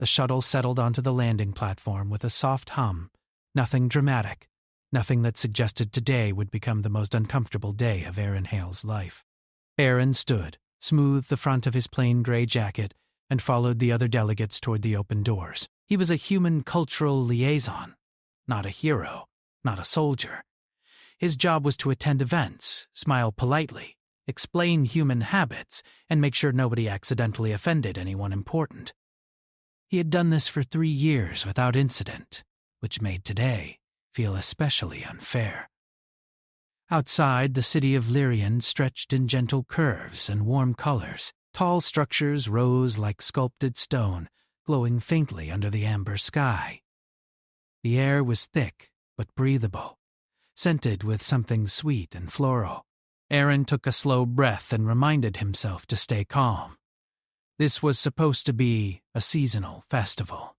the shuttle settled onto the landing platform with a soft hum. Nothing dramatic, nothing that suggested today would become the most uncomfortable day of Aaron Hale's life. Aaron stood, smoothed the front of his plain gray jacket, and followed the other delegates toward the open doors. He was a human cultural liaison, not a hero, not a soldier. His job was to attend events, smile politely, explain human habits, and make sure nobody accidentally offended anyone important. He had done this for 3 years without incident, which made today feel especially unfair. Outside, the city of Lyrian stretched in gentle curves and warm colors. Tall structures rose like sculpted stone, glowing faintly under the amber sky. The air was thick but breathable, scented with something sweet and floral. Aaron took a slow breath and reminded himself to stay calm. This was supposed to be a seasonal festival.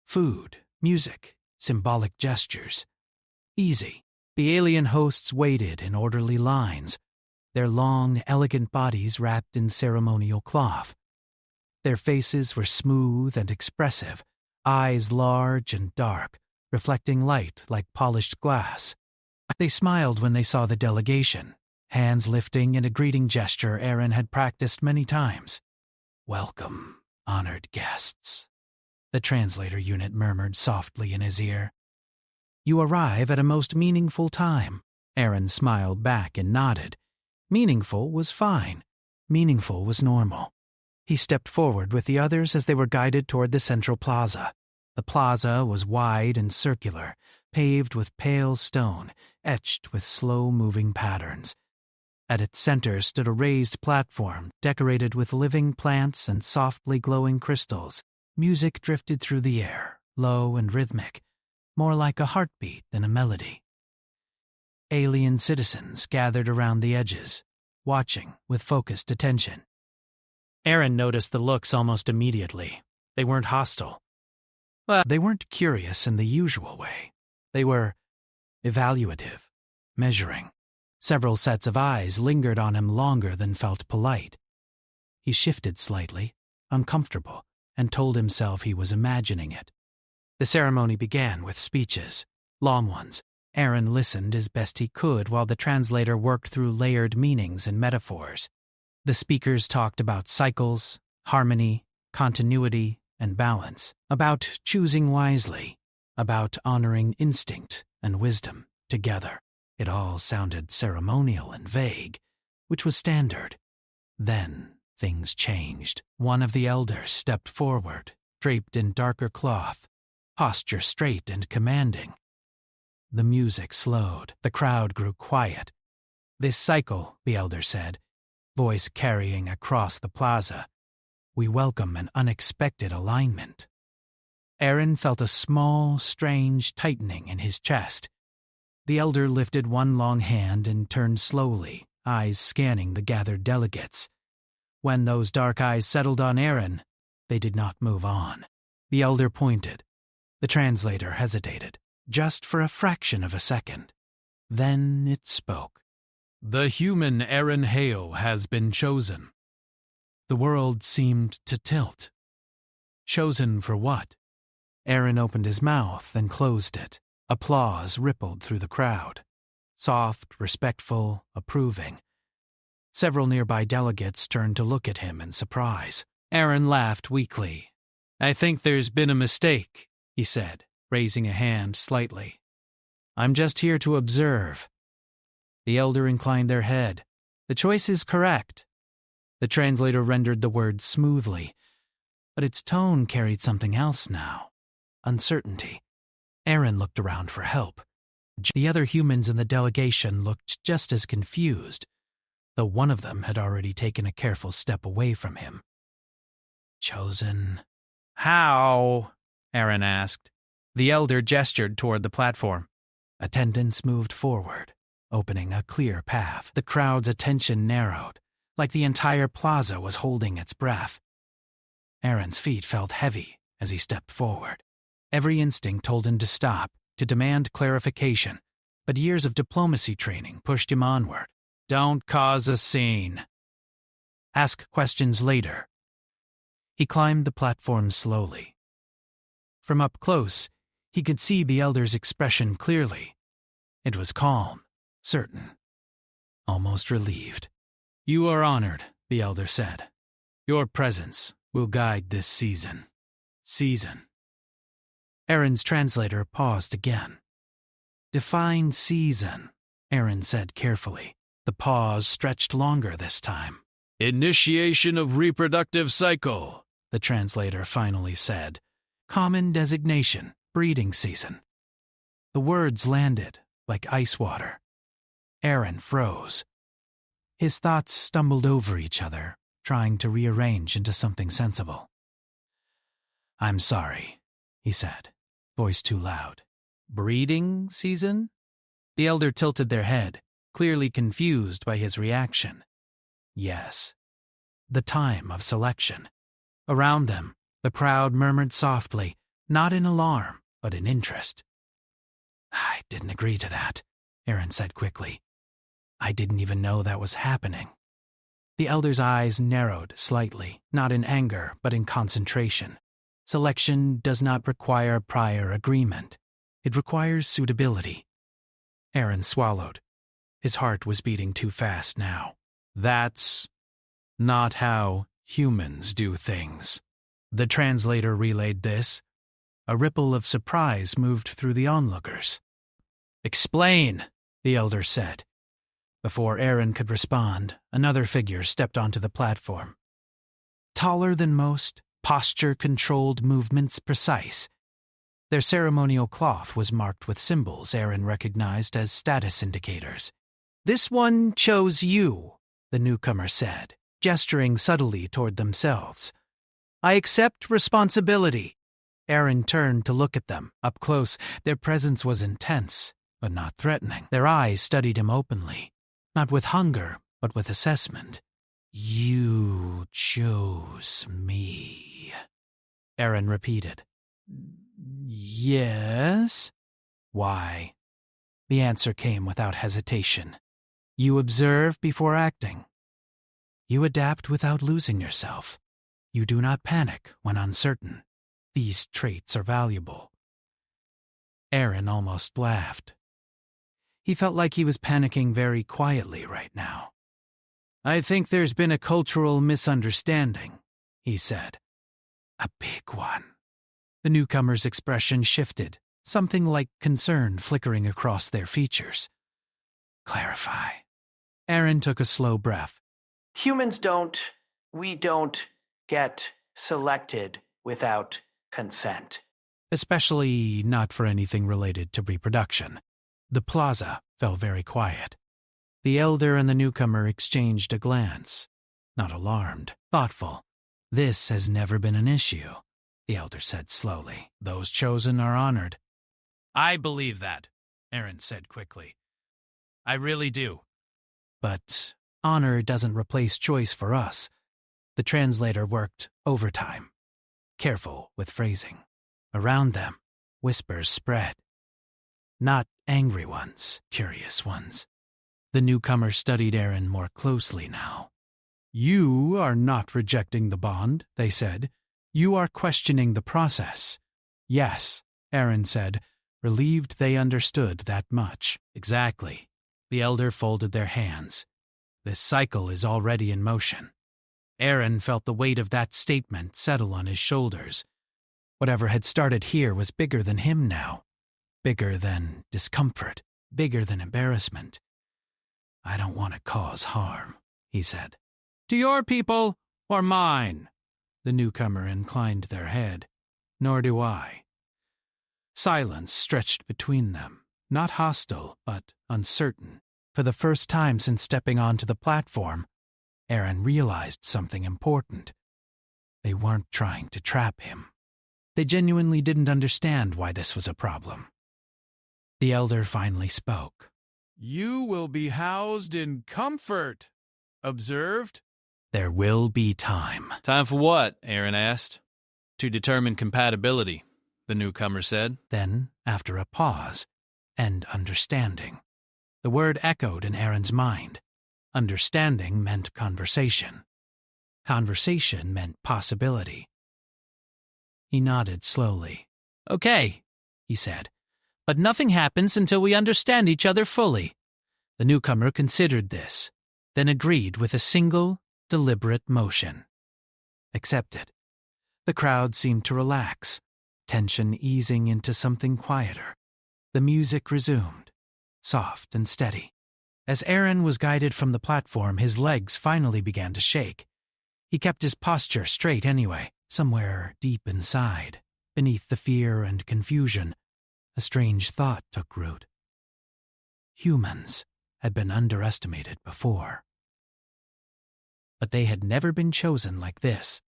Food, music, symbolic gestures. Easy. The alien hosts waited in orderly lines, their long, elegant bodies wrapped in ceremonial cloth. Their faces were smooth and expressive, eyes large and dark, reflecting light like polished glass. They smiled when they saw the delegation, hands lifting in a greeting gesture Aaron had practiced many times. "Welcome, honored guests," the translator unit murmured softly in his ear. "You arrive at a most meaningful time." Aaron smiled back and nodded. Meaningful was fine. Meaningful was normal. He stepped forward with the others as they were guided toward the central plaza. The plaza was wide and circular, paved with pale stone, etched with slow-moving patterns. At its center stood a raised platform decorated with living plants and softly glowing crystals. Music drifted through the air, low and rhythmic, more like a heartbeat than a melody. Alien citizens gathered around the edges, watching with focused attention. Aaron noticed the looks almost immediately. They weren't hostile. But they weren't curious in the usual way. They were evaluative, measuring. Several sets of eyes lingered on him longer than felt polite. He shifted slightly, uncomfortable, and told himself he was imagining it. The ceremony began with speeches, long ones. Aaron listened as best he could while the translator worked through layered meanings and metaphors. The speakers talked about cycles, harmony, continuity, and balance, about choosing wisely, about honoring instinct and wisdom together. It all sounded ceremonial and vague, which was standard. Then things changed. One of the elders stepped forward, draped in darker cloth, posture straight and commanding. The music slowed. The crowd grew quiet. "This cycle," the elder said, voice carrying across the plaza, "we welcome an unexpected alignment." Aaron felt a small, strange tightening in his chest. The elder lifted one long hand and turned slowly, eyes scanning the gathered delegates. When those dark eyes settled on Aaron, they did not move on. The elder pointed. The translator hesitated, just for a fraction of a second. Then it spoke. "The human Aaron Hale has been chosen." The world seemed to tilt. Chosen for what? Aaron opened his mouth and closed it. Applause rippled through the crowd. Soft, respectful, approving. Several nearby delegates turned to look at him in surprise. Aaron laughed weakly. "I think there's been a mistake," he said, raising a hand slightly. "I'm just here to observe." The elder inclined their head. "The choice is correct." The translator rendered the words smoothly, but its tone carried something else now. Uncertainty. Aaron looked around for help. The other humans in the delegation looked just as confused, though one of them had already taken a careful step away from him. "Chosen." "How?" Aaron asked. The elder gestured toward the platform. Attendants moved forward, opening a clear path. The crowd's attention narrowed, like the entire plaza was holding its breath. Aaron's feet felt heavy as he stepped forward. Every instinct told him to stop, to demand clarification, but years of diplomacy training pushed him onward. "Don't cause a scene. Ask questions later." He climbed the platform slowly, From up close, he could see the elder's expression clearly. It was calm, certain, almost relieved. "You are honored," the elder said. "Your presence will guide this season." Season. Aaron's translator paused again. "Define season," Aaron said carefully. The pause stretched longer this time. "Initiation of reproductive cycle," the translator finally said. "Common designation, breeding season." The words landed like ice water. Aaron froze. His thoughts stumbled over each other, trying to rearrange into something sensible. "I'm sorry," he said, voice too loud. "Breeding season?" The elder tilted their head, clearly confused by his reaction. "Yes. The time of selection." Around them, the crowd murmured softly, not in alarm, but in interest. "I didn't agree to that," Aaron said quickly. "I didn't even know that was happening." The elder's eyes narrowed slightly, not in anger, but in concentration. Selection does not require prior agreement. It requires suitability. Aaron swallowed. His heart was beating too fast now. "That's not how humans do things." The translator relayed this. A ripple of surprise moved through the onlookers. "Explain," the elder said. Before Aaron could respond, another figure stepped onto the platform. Taller than most, posture-controlled, movements precise. Their ceremonial cloth was marked with symbols Aaron recognized as status indicators. "This one chose you," the newcomer said, gesturing subtly toward themselves. "I accept responsibility." Aaron turned to look at them. Up close, their presence was intense, but not threatening. Their eyes studied him openly, not with hunger, but with assessment. "You chose me," Aaron repeated. "Yes." "Why?" The answer came without hesitation. "You observe before acting. You adapt without losing yourself. You do not panic when uncertain. These traits are valuable." Aaron almost laughed. He felt like he was panicking very quietly right now. "I think there's been a cultural misunderstanding," he said. "A big one." The newcomer's expression shifted, something like concern flickering across their features. "Clarify." Aaron took a slow breath. We don't get selected without consent." Especially not for anything related to reproduction. The plaza fell very quiet. The elder and the newcomer exchanged a glance. Not alarmed, thoughtful. "This has never been an issue," the elder said slowly. "Those chosen are honored." "I believe that," Aaron said quickly. "I really do." "But honor doesn't replace choice for us." The translator worked overtime, careful with phrasing. Around them, whispers spread. Not angry ones, curious ones. The newcomer studied Aaron more closely now. "You are not rejecting the bond," they said. "You are questioning the process." "Yes," Aaron said, relieved they understood that much. "Exactly." The elder folded their hands. "This cycle is already in motion." Aaron felt the weight of that statement settle on his shoulders. Whatever had started here was bigger than him now. Bigger than discomfort, bigger than embarrassment. "I don't want to cause harm," he said. "To your people or mine?" The newcomer inclined their head. "Nor do I." Silence stretched between them, not hostile, but uncertain. For the first time since stepping onto the platform, Aaron realized something important. They weren't trying to trap him. They genuinely didn't understand why this was a problem. The elder finally spoke. "You will be housed in comfort. Observed?" "There will be time." "Time for what?" Aaron asked. "To determine compatibility," the newcomer said. Then, after a pause, "and understanding." The word echoed in Aaron's mind. Understanding meant conversation. Conversation meant possibility. He nodded slowly. Okay, he said, but nothing happens until we understand each other fully. The newcomer considered this, then agreed with a single, deliberate motion. Accepted. The crowd seemed to relax, tension easing into something quieter. The music resumed, soft and steady. As Aaron was guided from the platform, his legs finally began to shake. He kept his posture straight anyway. Somewhere deep inside, beneath the fear and confusion, a strange thought took root. Humans had been underestimated before. But they had never been chosen like this.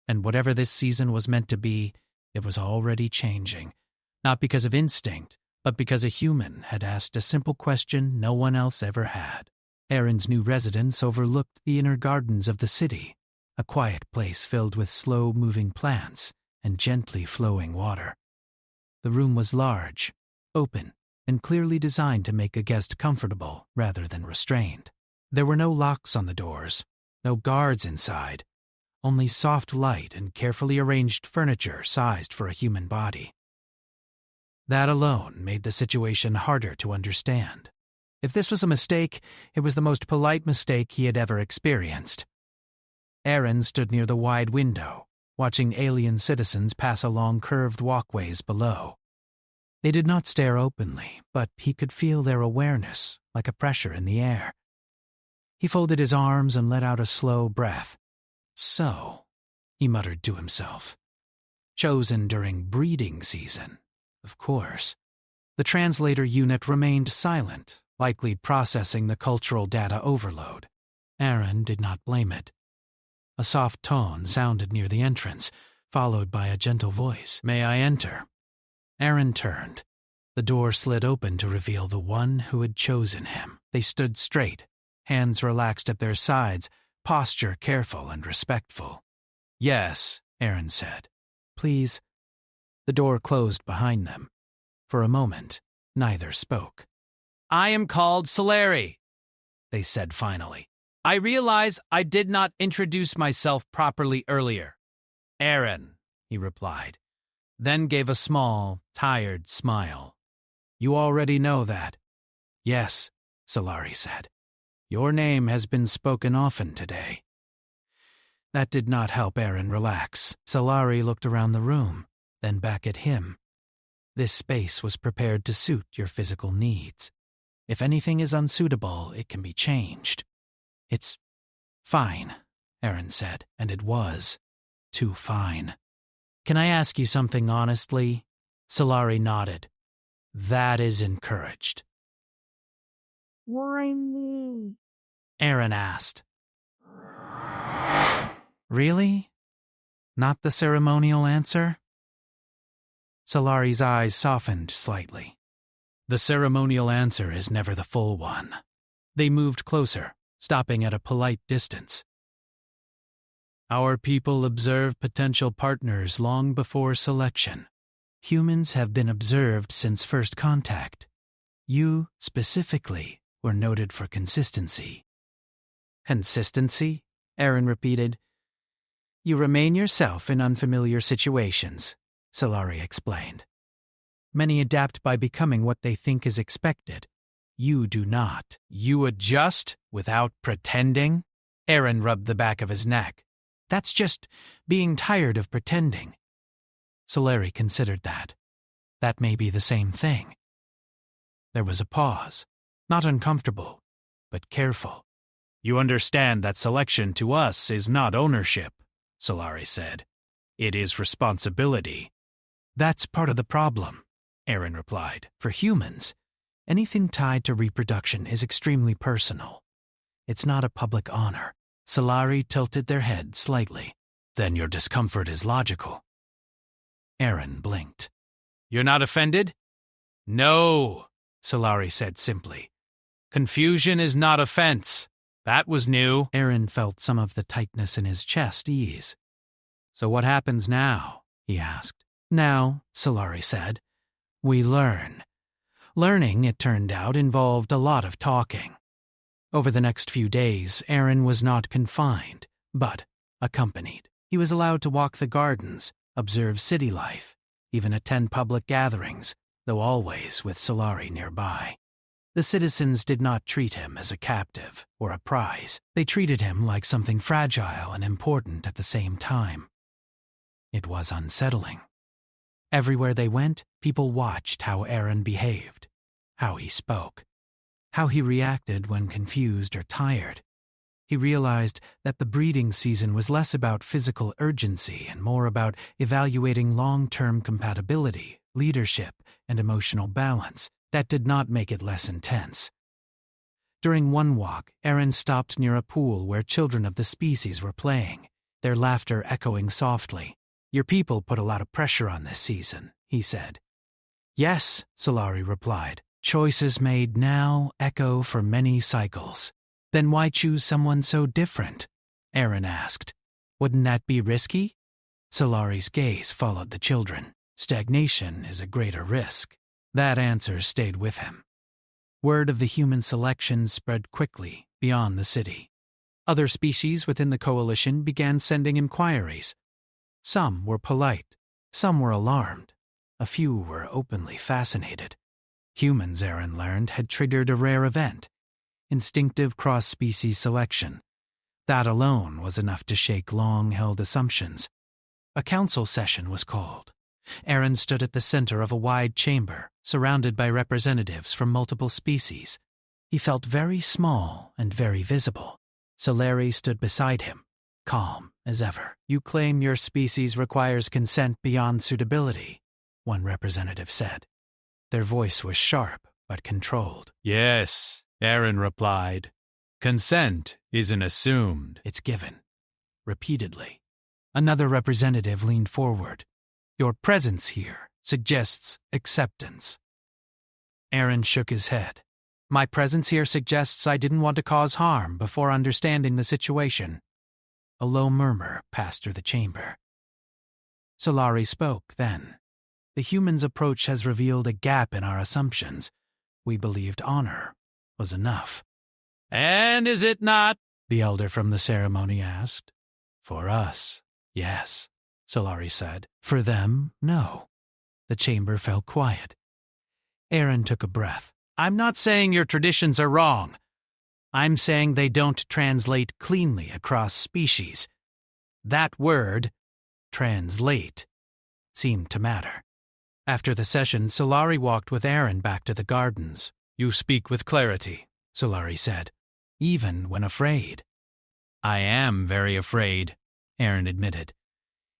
And whatever this season was meant to be, it was already changing. Not because of instinct, but because a human had asked a simple question no one else ever had. Aaron's new residence overlooked the inner gardens of the city, a quiet place filled with slow-moving plants and gently flowing water. The room was large, open, and clearly designed to make a guest comfortable rather than restrained. There were no locks on the doors, no guards inside, only soft light and carefully arranged furniture sized for a human body. That alone made the situation harder to understand. If this was a mistake, it was the most polite mistake he had ever experienced. Aaron stood near the wide window, watching alien citizens pass along curved walkways below. They did not stare openly, but he could feel their awareness, like a pressure in the air. He folded his arms and let out a slow breath. So, he muttered to himself. Chosen during breeding season, of course. The translator unit remained silent, likely processing the cultural data overload. Aaron did not blame it. A soft tone sounded near the entrance, followed by a gentle voice. "May I enter?" Aaron turned. The door slid open to reveal the one who had chosen him. They stood straight, hands relaxed at their sides, posture careful and respectful. "Yes," Aaron said. "Please." The door closed behind them. For a moment, neither spoke. "I am called Solari," they said finally. "I realize I did not introduce myself properly earlier." "Aaron," he replied, then gave a small, tired smile. "You already know that." "Yes," Solari said. "Your name has been spoken often today." That did not help Aaron relax. Solari looked around the room, then back at him. This space was prepared to suit your physical needs. If anything is unsuitable, it can be changed. "It's fine," Aaron said, and it was too fine. "Can I ask you something honestly?" Solari nodded. "That is encouraged." Why me? Aaron asked. "Really? Not the ceremonial answer?" Solari's eyes softened slightly. "The ceremonial answer is never the full one." They moved closer, stopping at a polite distance. "Our people observe potential partners long before selection. Humans have been observed since first contact. You, specifically, were noted for consistency." "Consistency?" Aaron repeated. "You remain yourself in unfamiliar situations," Solari explained. "Many adapt by becoming what they think is expected. You do not." "You adjust without pretending?" Aaron rubbed the back of his neck. "That's just being tired of pretending." Solari considered that. That may be the same thing. There was a pause, not uncomfortable, but careful. "You understand that selection to us is not ownership," Solari said. "It is responsibility." "That's part of the problem," Aaron replied. "For humans, anything tied to reproduction is extremely personal. It's not a public honor." Solari tilted their head slightly. "Then your discomfort is logical." Aaron blinked. "You're not offended?" "No," Solari said simply. "Confusion is not offense. That was new." Aaron felt some of the tightness in his chest ease. "So what happens now?" he asked. "Now," Solari said, "we learn." Learning, it turned out, involved a lot of talking. Over the next few days, Aaron was not confined, but accompanied. He was allowed to walk the gardens, observe city life, even attend public gatherings, though always with Solari nearby. The citizens did not treat him as a captive or a prize. They treated him like something fragile and important at the same time. It was unsettling. Everywhere they went, people watched how Aaron behaved, how he spoke, how he reacted when confused or tired. He realized that the breeding season was less about physical urgency and more about evaluating long-term compatibility, leadership, and emotional balance. That did not make it less intense. During one walk, Aaron stopped near a pool where children of the species were playing, their laughter echoing softly. "Your people put a lot of pressure on this season," he said. "Yes," Solari replied. "Choices made now echo for many cycles." "Then why choose someone so different?" Aaron asked. "Wouldn't that be risky?" Solari's gaze followed the children. "Stagnation is a greater risk." That answer stayed with him. Word of the human selection spread quickly beyond the city. Other species within the coalition began sending inquiries. Some were polite, some were alarmed, a few were openly fascinated. Humans, Aaron learned, had triggered a rare event, instinctive cross-species selection. That alone was enough to shake long-held assumptions. A council session was called. Aaron stood at the center of a wide chamber, surrounded by representatives from multiple species. He felt very small and very visible. Solari stood beside him, calm as ever. "You claim your species requires consent beyond suitability," one representative said. Their voice was sharp but controlled. "Yes," Aaron replied. "Consent isn't assumed. It's given." Repeatedly. Another representative leaned forward. "Your presence here suggests acceptance." Aaron shook his head. "My presence here suggests I didn't want to cause harm before understanding the situation." A low murmur passed through the chamber. Solari spoke then. "The human's approach has revealed a gap in our assumptions. We believed honor was enough." "And is it not?" the elder from the ceremony asked. "For us, yes," Solari said. "For them, no." The chamber fell quiet. Aaron took a breath. "I'm not saying your traditions are wrong. I'm saying they don't translate cleanly across species." That word, translate, seemed to matter. After the session, Solari walked with Aaron back to the gardens. "You speak with clarity," Solari said, "even when afraid." "I am very afraid," Aaron admitted.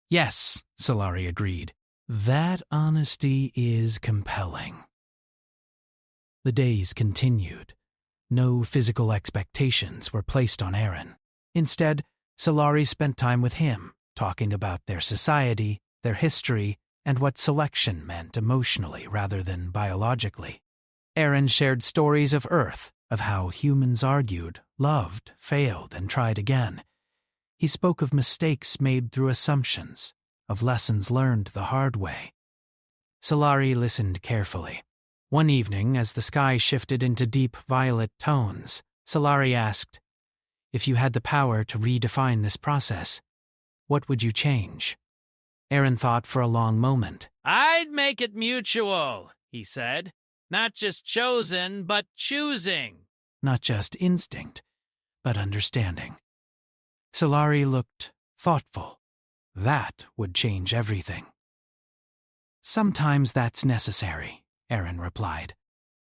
"Yes," Solari agreed. "That honesty is compelling." The days continued. No physical expectations were placed on Aaron. Instead, Solari spent time with him, talking about their society, their history, and what selection meant emotionally rather than biologically. Aaron shared stories of Earth, of how humans argued, loved, failed, and tried again. He spoke of mistakes made through assumptions, of lessons learned the hard way. Solari listened carefully. One evening, as the sky shifted into deep violet tones, Solari asked, "If you had the power to redefine this process, what would you change?" Aaron thought for a long moment. "I'd make it mutual," he said. "Not just chosen, but choosing." Not just instinct, but understanding. Solari looked thoughtful. That would change everything. "Sometimes that's necessary," Aaron replied.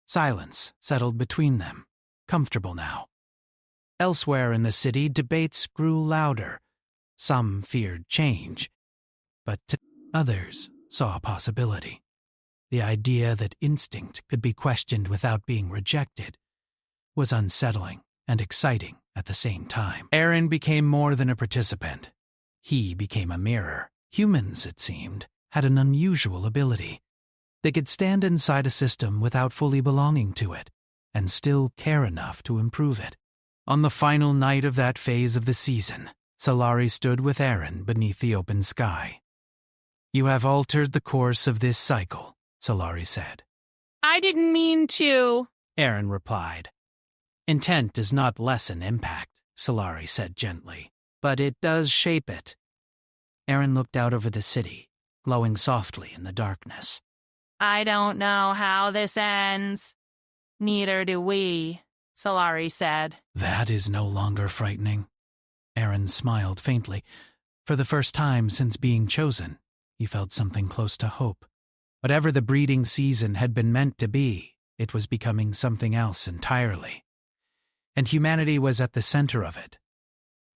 Silence settled between them, comfortable now. Elsewhere in the city, debates grew louder. Some feared change, but others saw a possibility. The idea that instinct could be questioned without being rejected was unsettling and exciting at the same time. Aaron became more than a participant. He became a mirror. Humans, it seemed, had an unusual ability. They could stand inside a system without fully belonging to it, and still care enough to improve it. On the final night of that phase of the season, Solari stood with Aaron beneath the open sky. "You have altered the course of this cycle," Solari said. "I didn't mean to," Aaron replied. "Intent does not lessen impact," Solari said gently, "but it does shape it." Aaron looked out over the city, glowing softly in the darkness. I don't know how this ends. Neither do we, Solari said. That is no longer frightening. Aaron smiled faintly. For the first time since being chosen, he felt something close to hope. Whatever the breeding season had been meant to be, it was becoming something else entirely. And humanity was at the center of it.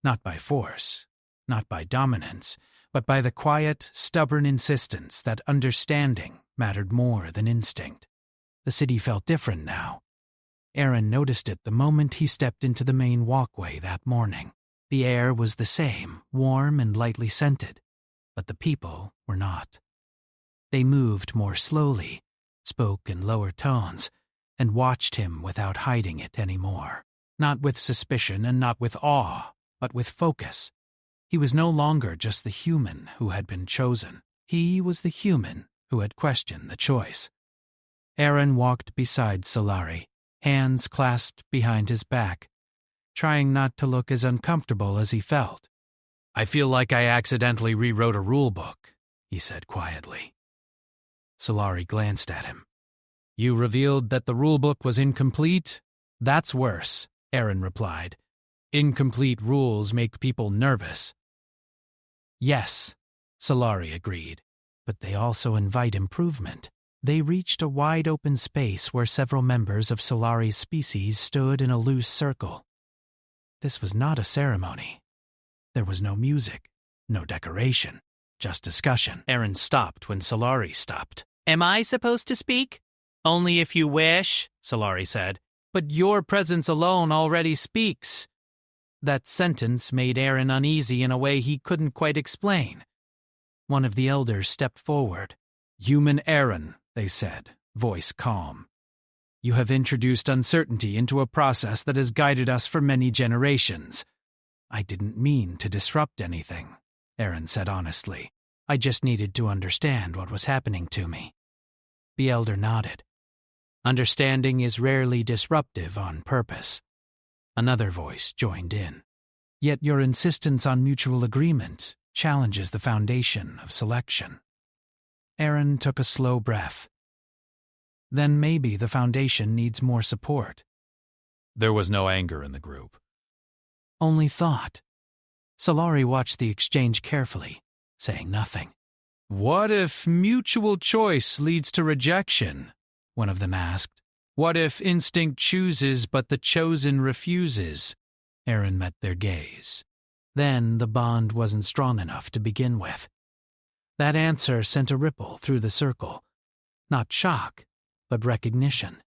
Not by force, not by dominance, but by the quiet, stubborn insistence that understanding mattered more than instinct. The city felt different now. Aaron noticed it the moment he stepped into the main walkway that morning. The air was the same, warm and lightly scented, but the people were not. They moved more slowly, spoke in lower tones, and watched him without hiding it anymore. Not with suspicion and not with awe, but with focus. He was no longer just the human who had been chosen. He was the human who had questioned the choice. Aaron walked beside Solari, hands clasped behind his back, trying not to look as uncomfortable as he felt. I feel like I accidentally rewrote a rule book, he said quietly. Solari glanced at him. You revealed that the rule book was incomplete? That's worse, Aaron replied. Incomplete rules make people nervous. Yes, Solari agreed, but they also invite improvement. They reached a wide-open space where several members of Solari's species stood in a loose circle. This was not a ceremony. There was no music, no decoration, just discussion. Aaron stopped when Solari stopped. Am I supposed to speak? Only if you wish, Solari said. But your presence alone already speaks. That sentence made Aaron uneasy in a way he couldn't quite explain. One of the elders stepped forward. Human Aaron, they said, voice calm. You have introduced uncertainty into a process that has guided us for many generations. I didn't mean to disrupt anything, Aaron said honestly. I just needed to understand what was happening to me. The elder nodded. Understanding is rarely disruptive on purpose. Another voice joined in. Yet your insistence on mutual agreement challenges the foundation of selection. Aaron took a slow breath. Then maybe the foundation needs more support. There was no anger in the group. Only thought. Solari watched the exchange carefully, saying nothing. What if mutual choice leads to rejection? One of them asked. What if instinct chooses but the chosen refuses? Aaron met their gaze. Then the bond wasn't strong enough to begin with. That answer sent a ripple through the circle. Not shock, but recognition.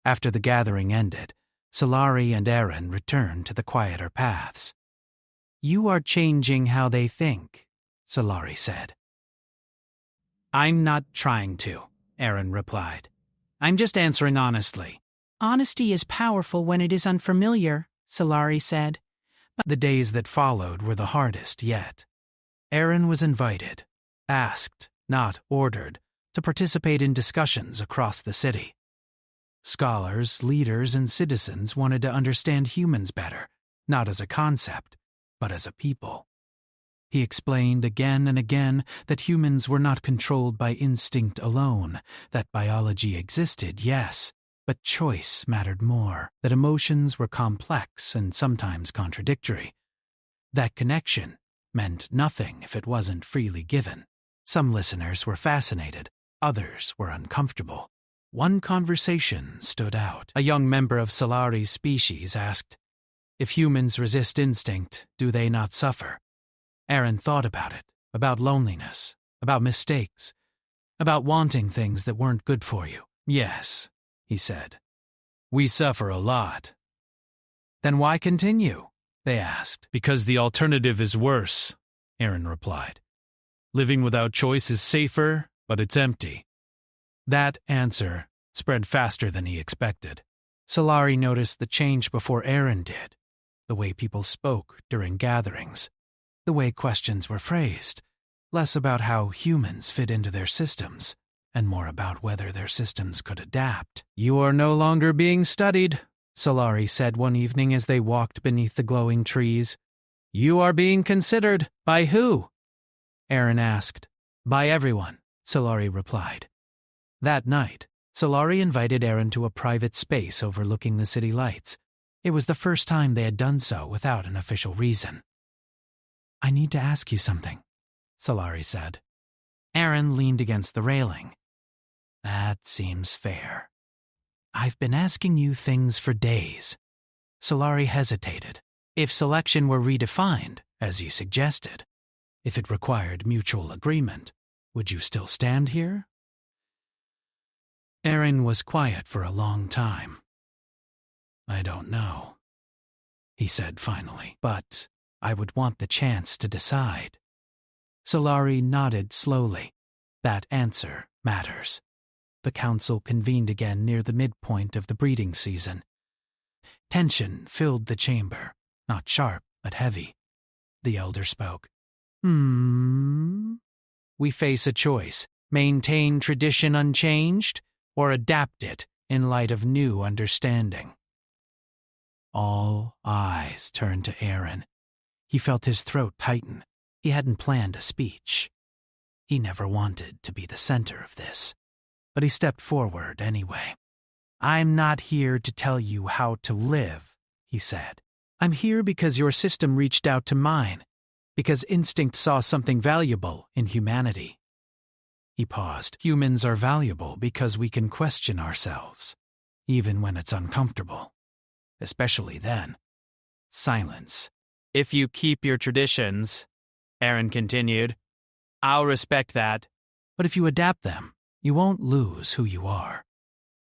After the gathering ended, Solari and Aaron returned to the quieter paths. You are changing how they think, Solari said. I'm not trying to, Aaron replied. I'm just answering honestly. Honesty is powerful when it is unfamiliar, Solari said. The days that followed were the hardest yet. Aaron was invited, asked, not ordered, to participate in discussions across the city. Scholars, leaders, and citizens wanted to understand humans better, not as a concept, but as a people. He explained again and again that humans were not controlled by instinct alone, that biology existed, yes, but choice mattered more, that emotions were complex and sometimes contradictory. That connection meant nothing if it wasn't freely given. Some listeners were fascinated, others were uncomfortable. One conversation stood out. A young member of Solari's species asked, "If humans resist instinct, do they not suffer?" Aaron thought about it, about loneliness, about mistakes, about wanting things that weren't good for you. "Yes," he said. "We suffer a lot." "Then why continue?" they asked. Because the alternative is worse, Aaron replied. Living without choice is safer, but it's empty. That answer spread faster than he expected. Solari noticed the change before Aaron did, the way people spoke during gatherings, the way questions were phrased, less about how humans fit into their systems, and more about whether their systems could adapt. "You are no longer being studied," Solari said one evening as they walked beneath the glowing trees. "You are being considered. By who?" Aaron asked. By everyone, Solari replied. That night, Solari invited Aaron to a private space overlooking the city lights. It was the first time they had done so without an official reason. I need to ask you something, Solari said. Aaron leaned against the railing. That seems fair. I've been asking you things for days. Solari hesitated. If selection were redefined, as you suggested, if it required mutual agreement, would you still stand here? Aaron was quiet for a long time. I don't know, he said finally, but I would want the chance to decide. Solari nodded slowly. That answer matters. The council convened again near the midpoint of the breeding season. Tension filled the chamber, not sharp, but heavy. The elder spoke. We face a choice: maintain tradition unchanged, or adapt it in light of new understanding. All eyes turned to Aaron. He felt his throat tighten. He hadn't planned a speech. He never wanted to be the center of this, but he stepped forward anyway. I'm not here to tell you how to live, he said. I'm here because your system reached out to mine, because instinct saw something valuable in humanity. He paused. Humans are valuable because we can question ourselves, even when it's uncomfortable. Especially then. Silence. If you keep your traditions, Aaron continued, I'll respect that. But if you adapt them, you won't lose who you are.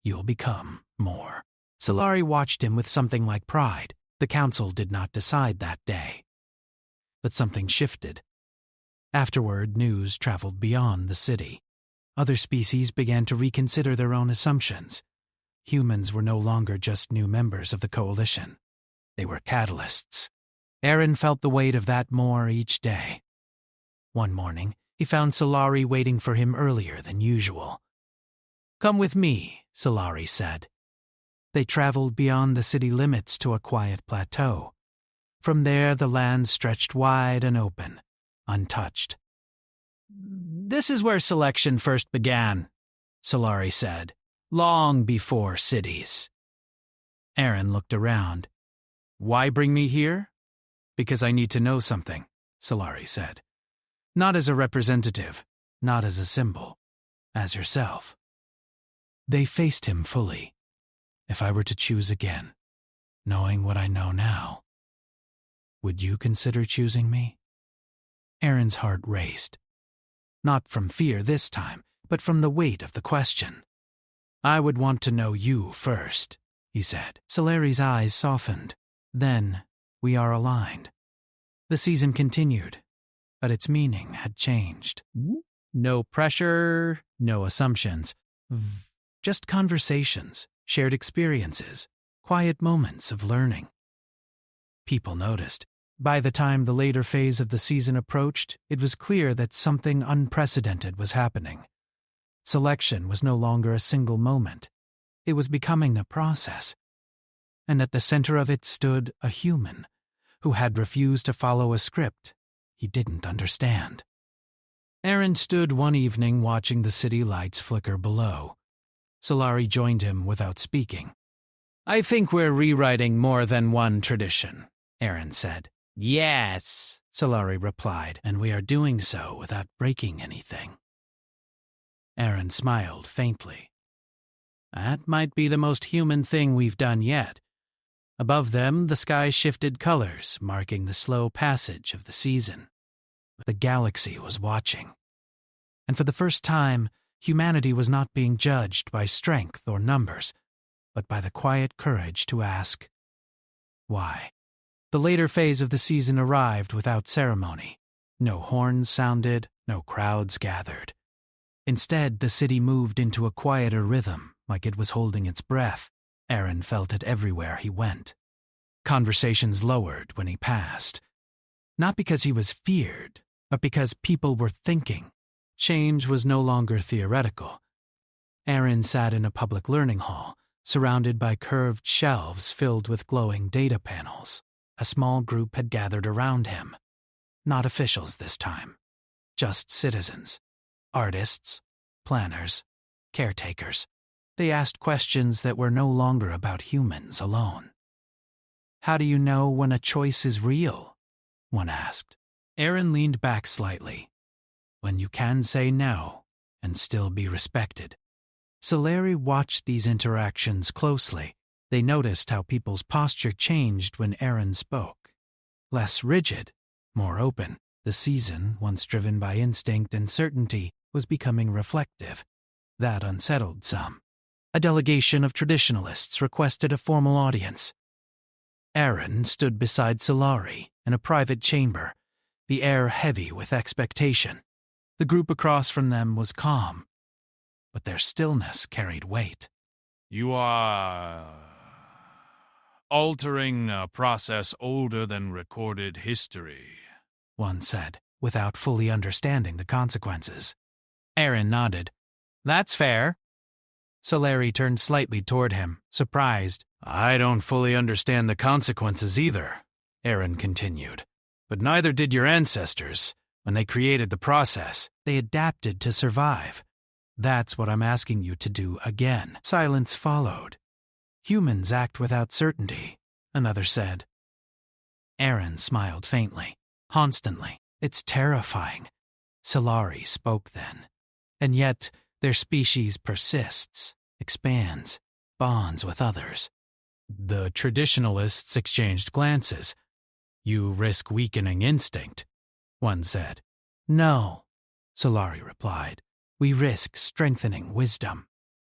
You'll become more. Solari watched him with something like pride. The council did not decide that day. But something shifted. Afterward, news traveled beyond the city. Other species began to reconsider their own assumptions. Humans were no longer just new members of the coalition. They were catalysts. Aaron felt the weight of that more each day. One morning, he found Solari waiting for him earlier than usual. Come with me, Solari said. They traveled beyond the city limits to a quiet plateau. From there, the land stretched wide and open, untouched. This is where selection first began, Solari said, long before cities. Aaron looked around. Why bring me here? Because I need to know something, Solari said. Not as a representative, not as a symbol, as yourself. They faced him fully. If I were to choose again, knowing what I know now, would you consider choosing me? Aaron's heart raced. Not from fear this time, but from the weight of the question. I would want to know you first, he said. Solari's eyes softened. Then, we are aligned. The season continued, but its meaning had changed. No pressure, no assumptions. Just conversations, shared experiences, quiet moments of learning. People noticed. By the time the later phase of the season approached, it was clear that something unprecedented was happening. Selection was no longer a single moment. It was becoming a process. And at the center of it stood a human who had refused to follow a script he didn't understand. Aaron stood one evening watching the city lights flicker below. Solari joined him without speaking. I think we're rewriting more than one tradition, Aaron said. Yes, Solari replied, and we are doing so without breaking anything. Aaron smiled faintly. That might be the most human thing we've done yet. Above them, the sky shifted colors, marking the slow passage of the season. The galaxy was watching. And for the first time, humanity was not being judged by strength or numbers, but by the quiet courage to ask, why? The later phase of the season arrived without ceremony. No horns sounded, no crowds gathered. Instead, the city moved into a quieter rhythm, like it was holding its breath. Aaron felt it everywhere he went. Conversations lowered when he passed. Not because he was feared, but because people were thinking. Change was no longer theoretical. Aaron sat in a public learning hall, surrounded by curved shelves filled with glowing data panels. A small group had gathered around him. Not officials this time, just citizens. artists, planners, caretakers. They asked questions that were no longer about humans alone. How do you know when a choice is real? One asked. Aaron leaned back slightly. When you can say no and still be respected. Solari watched these interactions closely. They noticed how people's posture changed when Aaron spoke. Less rigid, more open. The season, once driven by instinct and certainty, was becoming reflective. That unsettled some. A delegation of traditionalists requested a formal audience. Aaron stood beside Solari in a private chamber, the air heavy with expectation. The group across from them was calm, but their stillness carried weight. You are altering a process older than recorded history, one said, without fully understanding the consequences. Aaron nodded. That's fair. Solari turned slightly toward him, surprised. I don't fully understand the consequences either, Aaron continued. But neither did your ancestors. When they created the process, they adapted to survive. That's what I'm asking you to do again. Silence followed. Humans act without certainty, another said. Aaron smiled faintly, constantly. It's terrifying. Solari spoke then. And yet, their species persists, expands, bonds with others. The traditionalists exchanged glances. You risk weakening instinct, one said. No, Solari replied. We risk strengthening wisdom.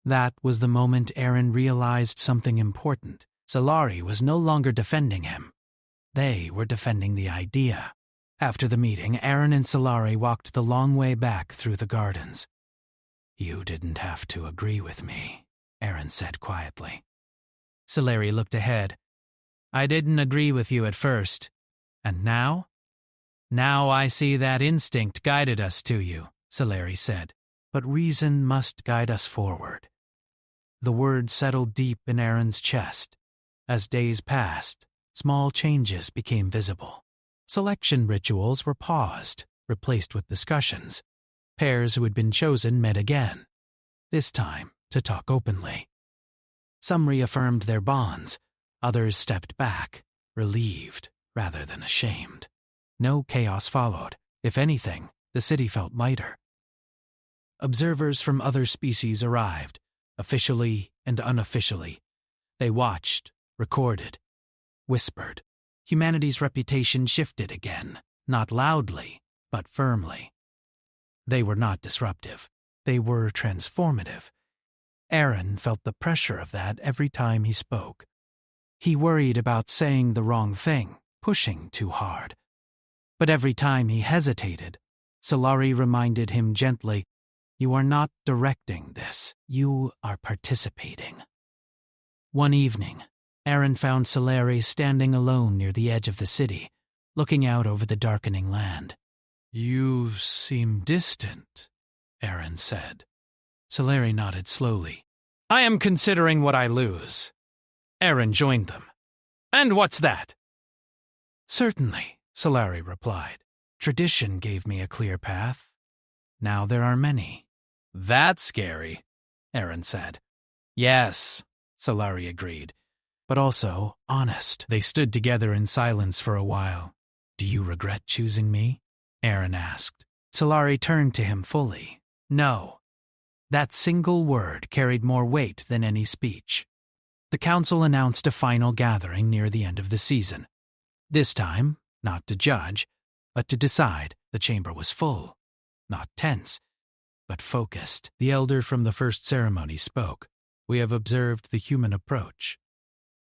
That was the moment Aaron realized something important. Solari was no longer defending him. They were defending the idea. After the meeting, Aaron and Solari walked the long way back through the gardens. You didn't have to agree with me, Aaron said quietly. Solari looked ahead. I didn't agree with you at first. And now? Now I see that instinct guided us to you, Solari said. But reason must guide us forward. The word settled deep in Aaron's chest. As days passed, small changes became visible. Selection rituals were paused, replaced with discussions. Pairs who had been chosen met again, this time to talk openly. Some reaffirmed their bonds, others stepped back, relieved rather than ashamed. No chaos followed. If anything, the city felt lighter. Observers from other species arrived, officially and unofficially. They watched, recorded, whispered. Humanity's reputation shifted again, not loudly, but firmly. They were not disruptive. They were transformative. Aaron felt the pressure of that every time he spoke. He worried about saying the wrong thing, pushing too hard. But every time he hesitated, Solari reminded him gently, you are not directing this. You are participating. One evening, Aaron found Solari standing alone near the edge of the city, looking out over the darkening land. You seem distant, Aaron said. Solari nodded slowly. I am considering what I lose. Aaron joined them. And what's that? Certainly, Solari replied. Tradition gave me a clear path. Now there are many. That's scary, Aaron said. Yes, Solari agreed, but also honest. They stood together in silence for a while. Do you regret choosing me? Aaron asked. Solari turned to him fully. No. That single word carried more weight than any speech. The council announced a final gathering near the end of the season. This time, not to judge, but to decide. The chamber was full. Not tense, but focused. The elder from the first ceremony spoke. We have observed the human approach.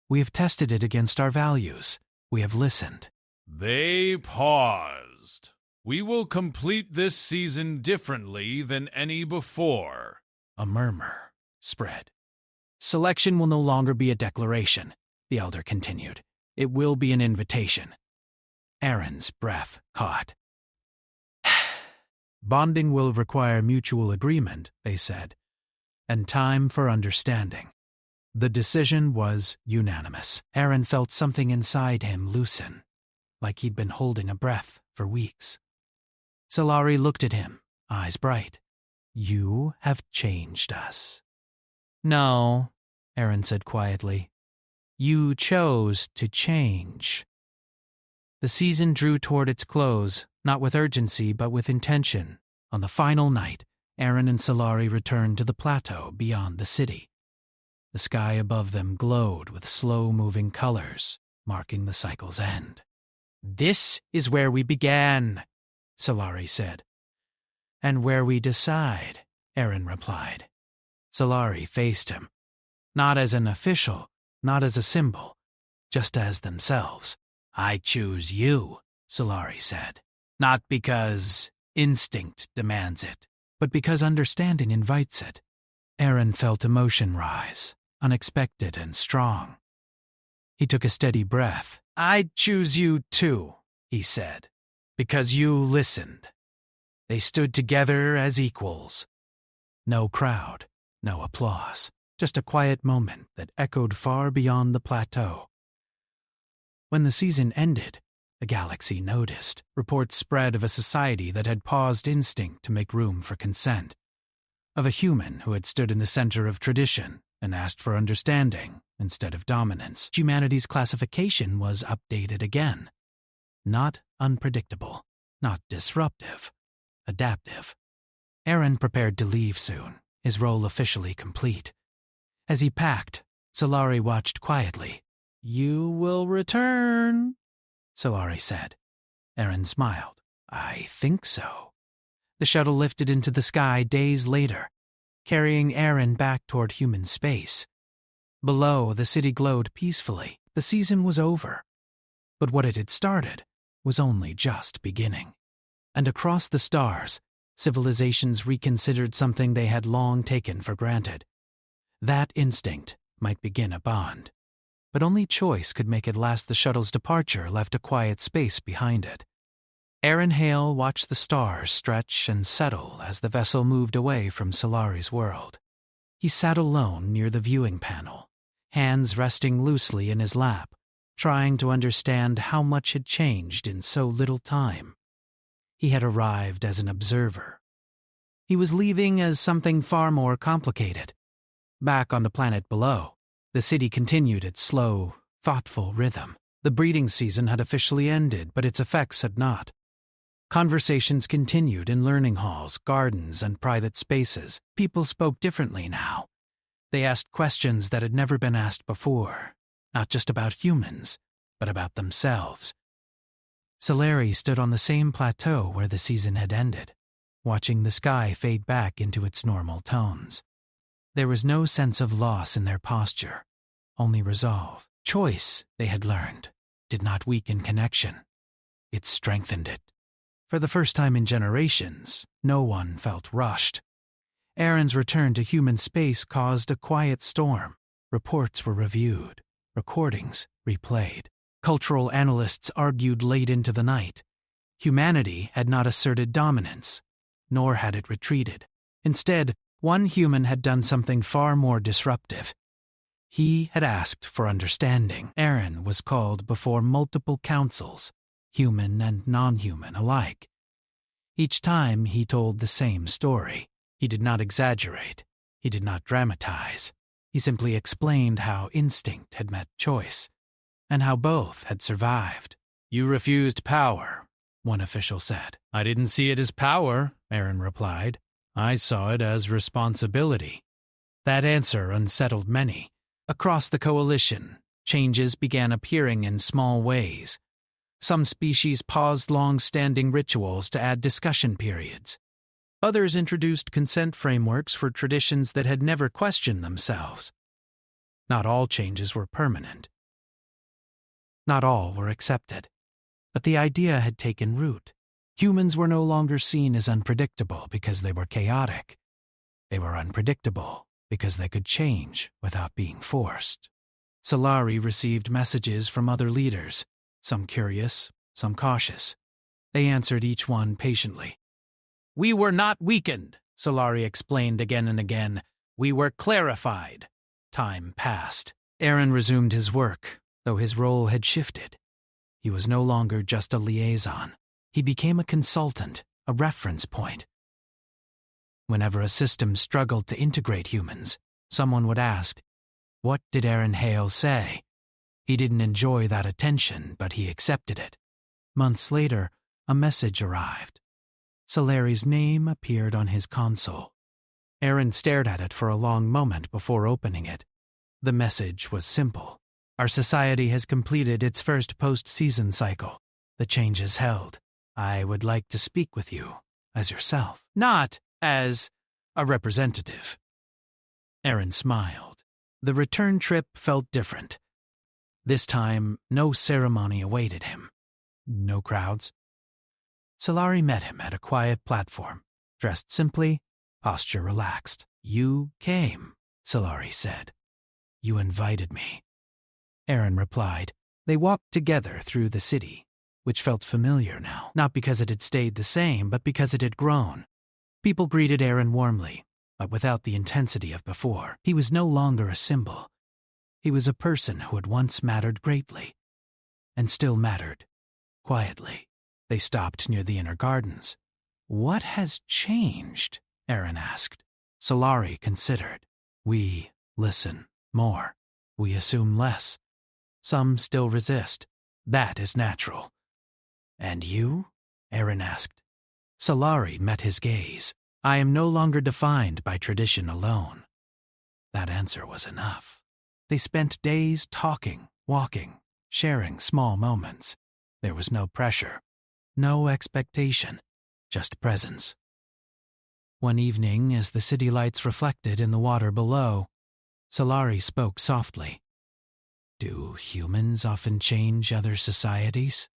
We have tested it against our values. We have listened. They paused. We will complete this season differently than any before. A murmur spread. Selection will no longer be a declaration, the elder continued. It will be an invitation. Aaron's breath caught. Bonding will require mutual agreement, they said, and time for understanding. The decision was unanimous. Aaron felt something inside him loosen, like he'd been holding a breath for weeks. Solari looked at him, eyes bright. You have changed us. No, Aaron said quietly. You chose to change. The season drew toward its close, not with urgency but with intention. On the final night, Aaron and Solari returned to the plateau beyond the city. The sky above them glowed with slow-moving colors, marking the cycle's end. This is where we began, Solari said. And where we decide, Aaron replied. Solari faced him, not as an official, not as a symbol, just as themselves. I choose you, Solari said, not because instinct demands it, but because understanding invites it. Aaron felt emotion rise, unexpected and strong. He took a steady breath. I choose you too, he said, because you listened. They stood together as equals. No crowd, no applause, just a quiet moment that echoed far beyond the plateau. When the season ended, the galaxy noticed. Reports spread of a society that had paused instinct to make room for consent, of a human who had stood in the center of tradition and asked for understanding instead of dominance. Humanity's classification was updated again. Not unpredictable, not disruptive, adaptive. Aaron prepared to leave soon, his role officially complete. As he packed, Solari watched quietly. You will return, Solari said. Aaron smiled. I think so. The shuttle lifted into the sky days later, carrying Aaron back toward human space. Below, the city glowed peacefully. The season was over. But what it had started was only just beginning. And across the stars, civilizations reconsidered something they had long taken for granted. That instinct might begin a bond. But only choice could make it last. The shuttle's departure left a quiet space behind it. Aaron Hale watched the stars stretch and settle as the vessel moved away from Solari's world. He sat alone near the viewing panel, hands resting loosely in his lap, trying to understand how much had changed in so little time. He had arrived as an observer. He was leaving as something far more complicated. Back on the planet below, the city continued its slow, thoughtful rhythm. The breeding season had officially ended, but its effects had not. Conversations continued in learning halls, gardens, and private spaces. People spoke differently now. They asked questions that had never been asked before, not just about humans, but about themselves. Solari stood on the same plateau where the season had ended, watching the sky fade back into its normal tones. There was no sense of loss in their posture, only resolve. Choice, they had learned, did not weaken connection. It strengthened it. For the first time in generations, no one felt rushed. Aaron's return to human space caused a quiet storm. Reports were reviewed, recordings replayed. Cultural analysts argued late into the night. Humanity had not asserted dominance, nor had it retreated. Instead, one human had done something far more disruptive. He had asked for understanding. Aaron was called before multiple councils, human and non-human alike. Each time he told the same story. He did not exaggerate. He did not dramatize. He simply explained how instinct had met choice, and how both had survived. You refused power, one official said. I didn't see it as power, Aaron replied. I saw it as responsibility. That answer unsettled many. Across the coalition, changes began appearing in small ways. Some species paused long-standing rituals to add discussion periods. Others introduced consent frameworks for traditions that had never questioned themselves. Not all changes were permanent. Not all were accepted. But the idea had taken root. Humans were no longer seen as unpredictable because they were chaotic. They were unpredictable because they could change without being forced. Solari received messages from other leaders, some curious, some cautious. They answered each one patiently. We were not weakened, Solari explained again and again. We were clarified. Time passed. Aaron resumed his work, though his role had shifted. He was no longer just a liaison. He became a consultant, a reference point. Whenever a system struggled to integrate humans, someone would ask, "What did Aaron Hale say?" He didn't enjoy that attention, but he accepted it. Months later, a message arrived. Solari's name appeared on his console. Aaron stared at it for a long moment before opening it. The message was simple. Our society has completed its first post-season cycle. The change is held. I would like to speak with you as yourself, not as a representative. Aaron smiled. The return trip felt different. This time, no ceremony awaited him. No crowds. Solari met him at a quiet platform, dressed simply, posture relaxed. "You came," Solari said. "You invited me." Aaron replied. They walked together through the city, which felt familiar now, not because it had stayed the same, but because it had grown. People greeted Aaron warmly, but without the intensity of before. He was no longer a symbol. He was a person who had once mattered greatly, and still mattered, quietly. They stopped near the inner gardens. "What has changed?" Aaron asked. Solari considered. "We listen more. We assume less. Some still resist. That is natural." "And you?" Aaron asked. Solari met his gaze. "I am no longer defined by tradition alone." That answer was enough. They spent days talking, walking, sharing small moments. There was no pressure, no expectation, just presence. One evening, as the city lights reflected in the water below, Solari spoke softly. "Do humans often change other societies?"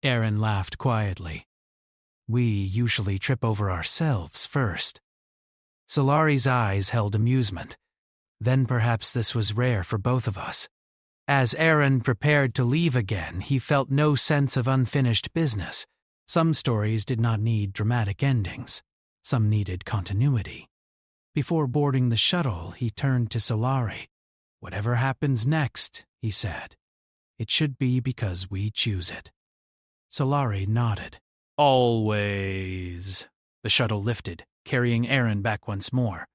Aaron laughed quietly. "We usually trip over ourselves first." Solari's eyes held amusement. Then perhaps this was rare for both of us. As Aaron prepared to leave again, he felt no sense of unfinished business. Some stories did not need dramatic endings. Some needed continuity. Before boarding the shuttle, he turned to Solari. "Whatever happens next," he said, "it should be because we choose it." Solari nodded. "Always." The shuttle lifted, carrying Aaron back once more.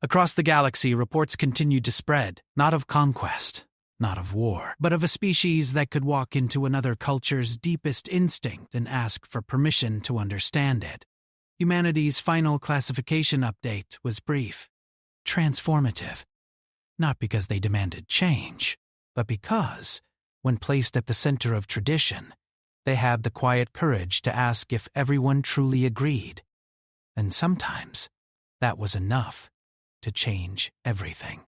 Across the galaxy, reports continued to spread, not of conquest, not of war, but of a species that could walk into another culture's deepest instinct and ask for permission to understand it. Humanity's final classification update was brief, transformative, not because they demanded change, but because, when placed at the center of tradition, they had the quiet courage to ask if everyone truly agreed. And sometimes that was enough to change everything.